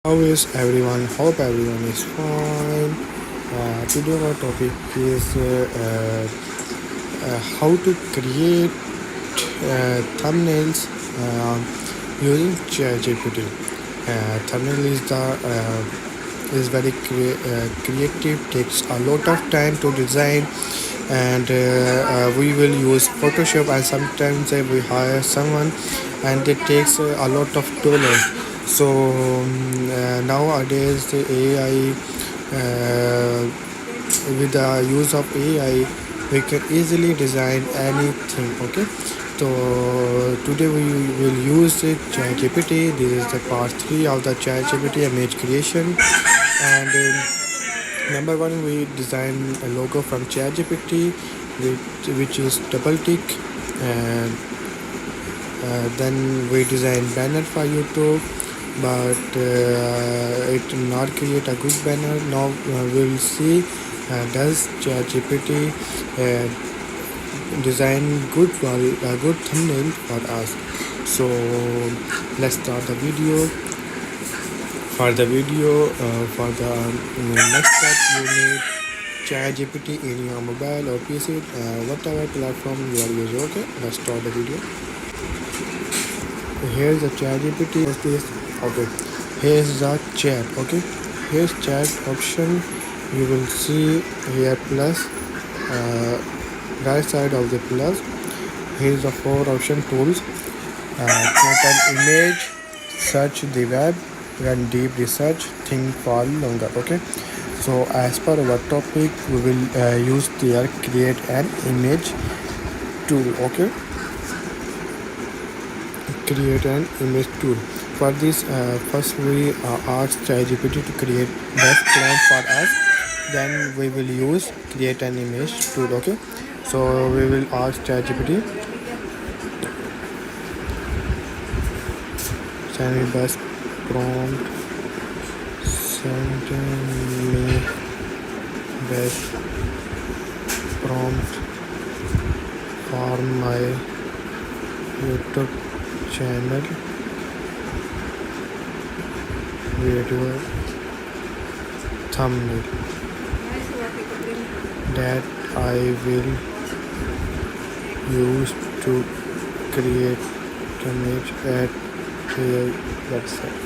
How is everyone? Hope everyone is fine. Today our topic is how to create thumbnails using ChatGPT. Thumbnail is very creative. Takes a lot of time to design, and we will use Photoshop. And sometimes we hire someone, and it takes a lot of dollars. So nowadays the AI, with the use of AI, we can easily design anything. Okay, so today we will use it ChatGPT. This is the part 3 of the ChatGPT image creation, and number one, we design a logo from ChatGPT, which is double tick, and then we design banner for YouTube, but it not create a good banner. Now we'll see does ChatGPT design good thumbnail for us. So let's start the video. For the next step, you need ChatGPT in your mobile or PC, whatever platform you are using. Okay, let's start the video. Here's the ChatGPT. Okay, here's the chat. Okay, here's chat option. You will see here plus, right side of the plus. Here's the 4 option tools. Create an image, search the web, run deep research, think for longer. Okay, so as per our topic, we will use there create an image tool. Okay, create an image tool. For this, first we ask ChatGPT to create best plan for us. Then we will use create an image tool. Okay, so we will ask ChatGPT, send me best prompt, send me best prompt for my YouTube channel video thumbnail that I will use to create image at the website.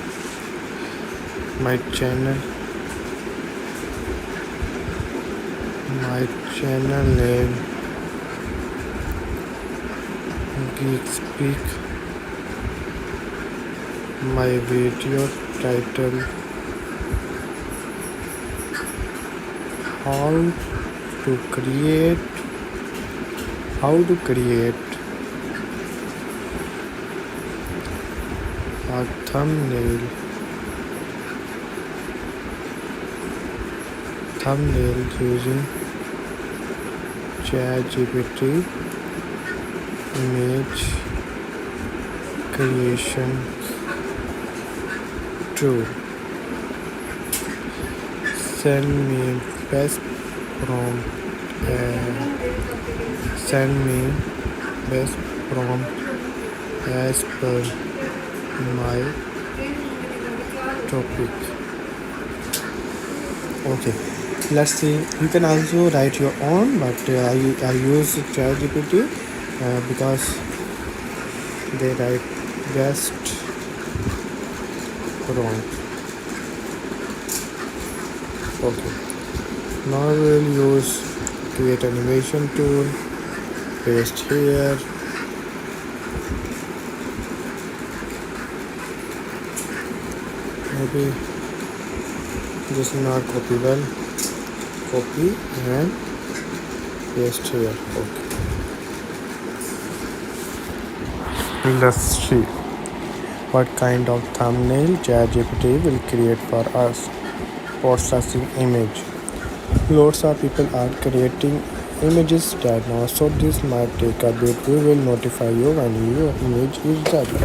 My channel name Geek Speak. My video title how to create a thumbnail using ChatGPT Image Creation Tool. Send me best prompt. Send me best prompt as per my topic. Okay, let's see. You can also write your own, but I use ChatGPT because they write best prompt. Okay, now we will use create animation tool, paste here, maybe this is not copy well, copy and paste here. Okay, let's see what kind of thumbnail ChatGPT will create for us. Processing image. Lots of people are creating images right now, so this might take a bit. We will notify you when your image is ready.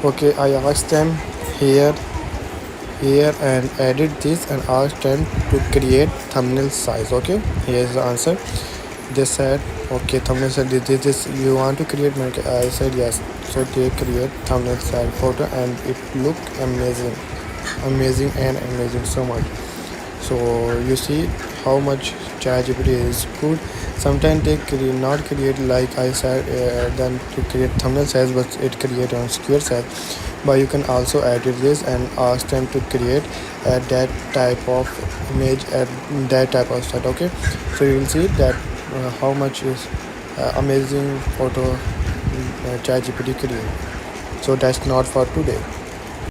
Okay, I asked them here and edit this and asked them to create thumbnail size. Okay, here's the answer. They said, okay, thumbnail size, this you want to create? I said yes. So they create thumbnail size photo and it looked amazing so much. So you see how much ChatGPT is good. Sometimes they not create like I said then to create thumbnail size, but it create on square size. But you can also edit this and ask them to create that type of image at that type of set. Okay, so you will see that how much is amazing photo ChatGPT create. So that's not for today.